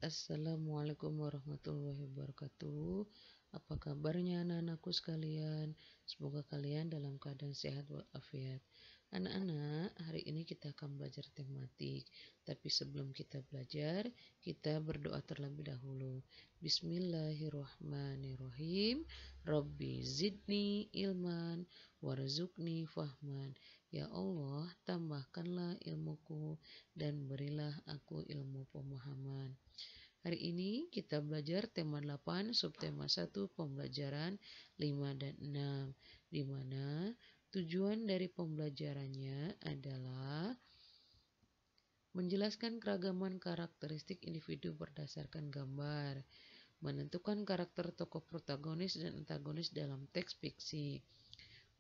Assalamualaikum warahmatullahi wabarakatuh. Apa kabarnya anak-anakku sekalian? Semoga kalian dalam keadaan sehat walafiat. Anak-anak, hari ini kita akan belajar tematik. Tapi sebelum kita belajar, kita berdoa terlebih dahulu. Bismillahirrahmanirrahim. Rabbi zidni ilman warzuqni fahman. Ya Allah, tambahkanlah ilmuku dan berilah aku ilmu pemahaman. Hari ini kita belajar tema 8, subtema 1, pembelajaran 5 dan 6, di mana tujuan dari pembelajarannya adalah menjelaskan keragaman karakteristik individu berdasarkan gambar, menentukan karakter tokoh protagonis dan antagonis dalam teks fiksi,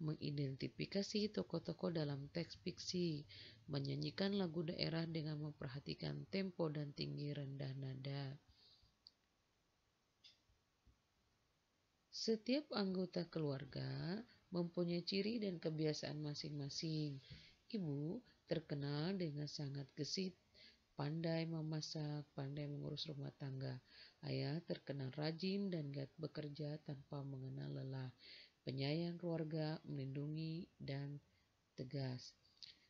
mengidentifikasi tokoh-tokoh dalam teks fiksi, menyanyikan lagu daerah dengan memperhatikan tempo dan tinggi rendah nada. Setiap anggota keluarga mempunyai ciri dan kebiasaan masing-masing. Ibu terkenal dengan sangat gesit, pandai memasak, pandai mengurus rumah tangga. Ayah terkenal rajin dan giat bekerja tanpa mengenal lelah, penyayang keluarga, melindungi, dan tegas.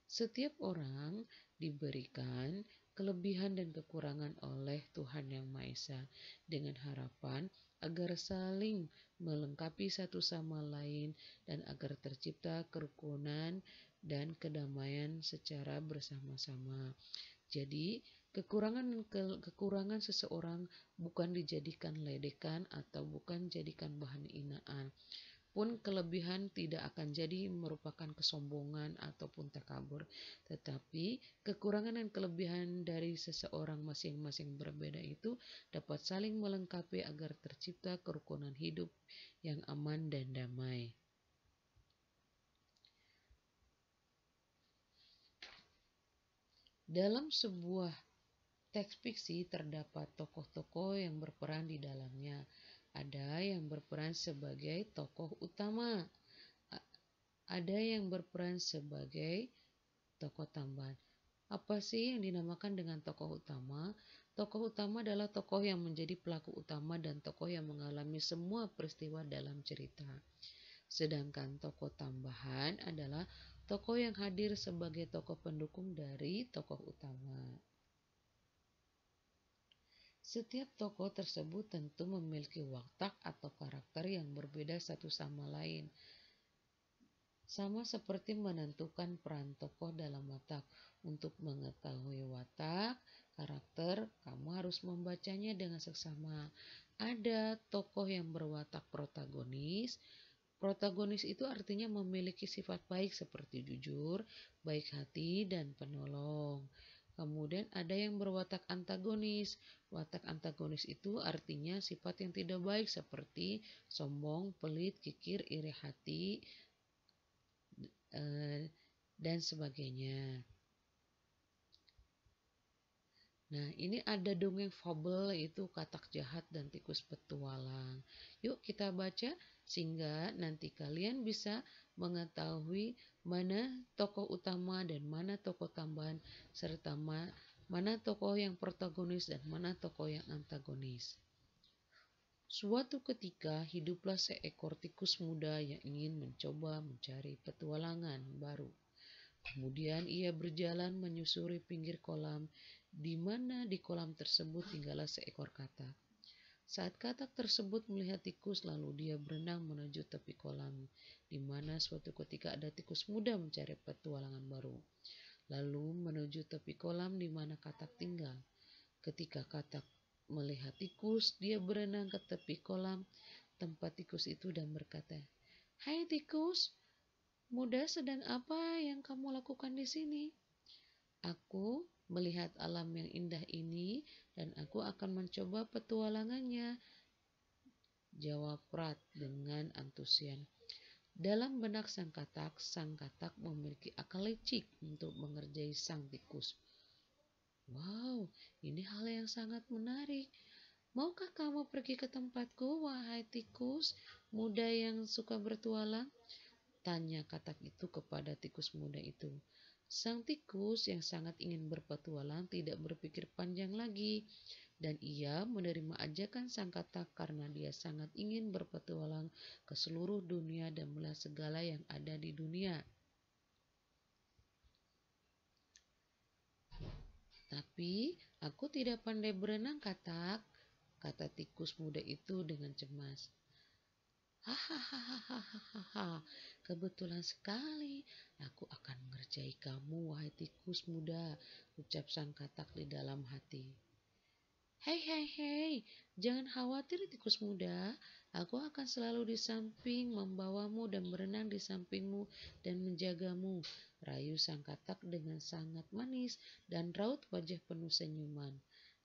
Setiap orang diberikan kelebihan dan kekurangan oleh Tuhan Yang Maha Esa dengan harapan agar saling melengkapi satu sama lain dan agar tercipta kerukunan dan kedamaian secara bersama-sama. Jadi, kekurangan seseorang bukan dijadikan ledekan atau bukan dijadikan bahan hinaan. Pun kelebihan tidak akan jadi merupakan kesombongan ataupun takabur, tetapi kekurangan dan kelebihan dari seseorang masing-masing berbeda itu dapat saling melengkapi agar tercipta kerukunan hidup yang aman dan damai. Dalam sebuah teks fiksi terdapat tokoh-tokoh yang berperan di dalamnya. Ada yang berperan sebagai tokoh utama, ada yang berperan sebagai tokoh tambahan. Apa sih yang dinamakan dengan tokoh utama? Tokoh utama adalah tokoh yang menjadi pelaku utama dan tokoh yang mengalami semua peristiwa dalam cerita. Sedangkan tokoh tambahan adalah tokoh yang hadir sebagai tokoh pendukung dari tokoh utama. Setiap tokoh tersebut tentu memiliki watak atau karakter yang berbeda satu sama lain. Sama seperti menentukan peran tokoh dalam watak. Untuk mengetahui watak, karakter, kamu harus membacanya dengan seksama. Ada tokoh yang berwatak protagonis. Protagonis itu artinya memiliki sifat baik seperti jujur, baik hati, dan penolong. Kemudian ada yang berwatak antagonis. Watak antagonis itu artinya sifat yang tidak baik seperti sombong, pelit, kikir, iri hati, dan sebagainya. Nah, ini ada dongeng fabel yaitu Katak Jahat dan Tikus Petualang. Yuk kita baca sehingga nanti kalian bisa mengetahui mana tokoh utama dan mana tokoh tambahan serta mana tokoh yang protagonis dan mana tokoh yang antagonis. Suatu ketika hiduplah seekor tikus muda yang ingin mencoba mencari petualangan baru. Kemudian ia berjalan menyusuri pinggir kolam, di mana di kolam tersebut tinggallah seekor katak. Saat katak tersebut melihat tikus, lalu dia berenang menuju tepi kolam, di mana suatu ketika ada tikus muda mencari petualangan baru. Lalu menuju tepi kolam di mana katak tinggal. Ketika katak melihat tikus, dia berenang ke tepi kolam tempat tikus itu dan berkata, "Hai tikus, muda sedang apa yang kamu lakukan di sini?" "Aku melihat alam yang indah ini dan aku akan mencoba petualangannya," jawab Prat dengan antusias. Dalam benak sang katak memiliki akal licik untuk mengerjai sang tikus. "Wow, ini hal yang sangat menarik. Maukah kamu pergi ke tempatku, wahai tikus muda yang suka bertualang?" tanya katak itu kepada tikus muda itu. Sang tikus yang sangat ingin berpetualang tidak berpikir panjang lagi. dan ia menerima ajakan sang katak karena dia sangat ingin berpetualang ke seluruh dunia dan melihat segala yang ada di dunia. Tapi aku tidak pandai berenang, katak, kata tikus muda itu dengan cemas. Hahaha, kebetulan sekali. Aku akan mengerjai kamu, wahai tikus muda, ucap sang katak di dalam hati. Hei, hei, hei, jangan khawatir tikus muda. Aku akan selalu di samping membawamu dan berenang di sampingmu dan menjagamu. Rayu sang katak dengan sangat manis dan raut wajah penuh senyuman.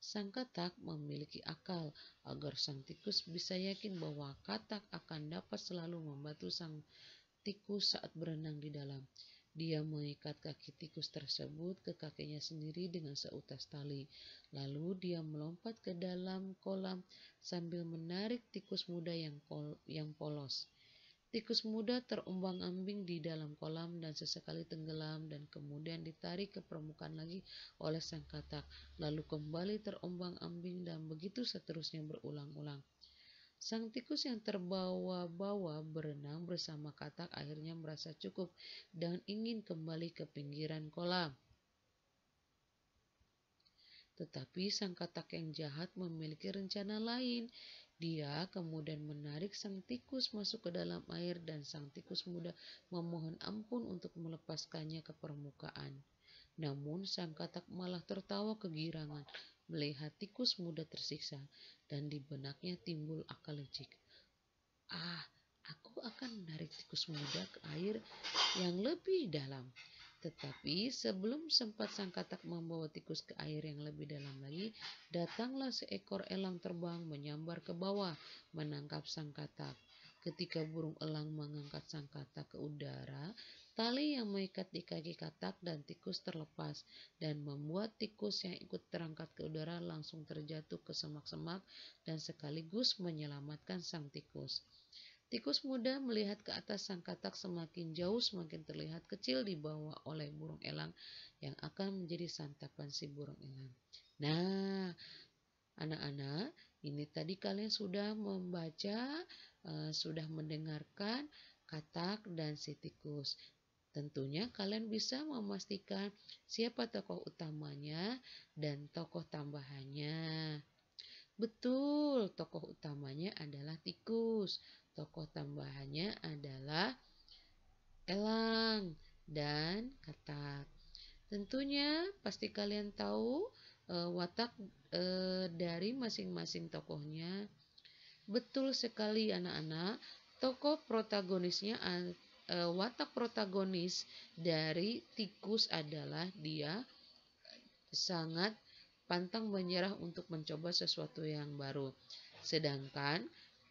Sang katak memiliki akal agar sang tikus bisa yakin bahwa katak akan dapat selalu membantu sang tikus saat berenang di dalam. Dia mengikat kaki tikus tersebut ke kakinya sendiri dengan seutas tali. Lalu dia melompat ke dalam kolam sambil menarik tikus muda yang polos. Tikus muda terombang-ambing di dalam kolam dan sesekali tenggelam dan kemudian ditarik ke permukaan lagi oleh sang katak, lalu kembali terombang-ambing dan begitu seterusnya berulang-ulang. Sang tikus yang terbawa-bawa berenang bersama katak akhirnya merasa cukup dan ingin kembali ke pinggiran kolam. Tetapi sang katak yang jahat memiliki rencana lain. Dia kemudian menarik sang tikus masuk ke dalam air dan sang tikus muda memohon ampun untuk melepaskannya ke permukaan. Namun sang katak malah tertawa kegirangan melihat tikus muda tersiksa dan di benaknya timbul akal licik. Aku akan menarik tikus muda ke air yang lebih dalam. Tetapi sebelum sempat sang katak membawa tikus ke air yang lebih dalam lagi, datanglah seekor elang terbang menyambar ke bawah menangkap sang katak. Ketika burung elang mengangkat sang katak ke udara, tali yang mengikat di kaki katak dan tikus terlepas dan membuat tikus yang ikut terangkat ke udara langsung terjatuh ke semak-semak dan sekaligus menyelamatkan sang tikus. Tikus muda melihat ke atas sang katak semakin jauh semakin terlihat kecil dibawa oleh burung elang yang akan menjadi santapan si burung elang. Nah, anak-anak, ini tadi kalian sudah membaca, sudah mendengarkan katak dan si tikus. Tentunya kalian bisa memastikan siapa tokoh utamanya dan tokoh tambahannya. Betul, tokoh utamanya adalah tikus. Tokoh tambahannya adalah elang dan katak. Tentunya pasti kalian tahu watak dari masing-masing tokohnya. Betul sekali anak-anak. Tokoh protagonisnya watak protagonis dari tikus adalah dia sangat pantang menyerah untuk mencoba sesuatu yang baru. Sedangkan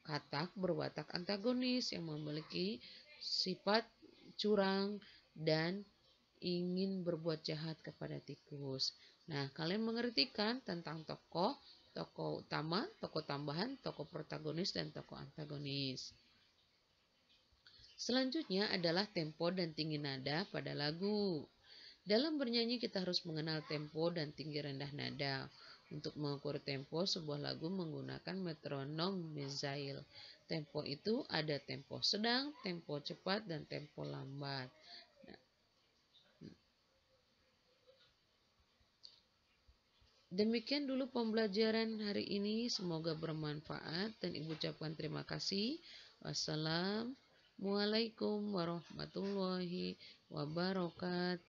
katak berwatak antagonis yang memiliki sifat curang dan ingin berbuat jahat kepada tikus. Nah, kalian mengerti kan tentang tokoh utama, tokoh tambahan, tokoh protagonis, dan tokoh antagonis. Selanjutnya adalah tempo dan tinggi nada pada lagu. Dalam bernyanyi kita harus mengenal tempo dan tinggi rendah nada. Untuk mengukur tempo sebuah lagu menggunakan metronom Mezail. Tempo itu ada tempo sedang, tempo cepat, dan tempo lambat. Demikian dulu pembelajaran hari ini. Semoga bermanfaat dan Ibu ucapkan terima kasih. Wassalamualaikum warahmatullahi wabarakatuh.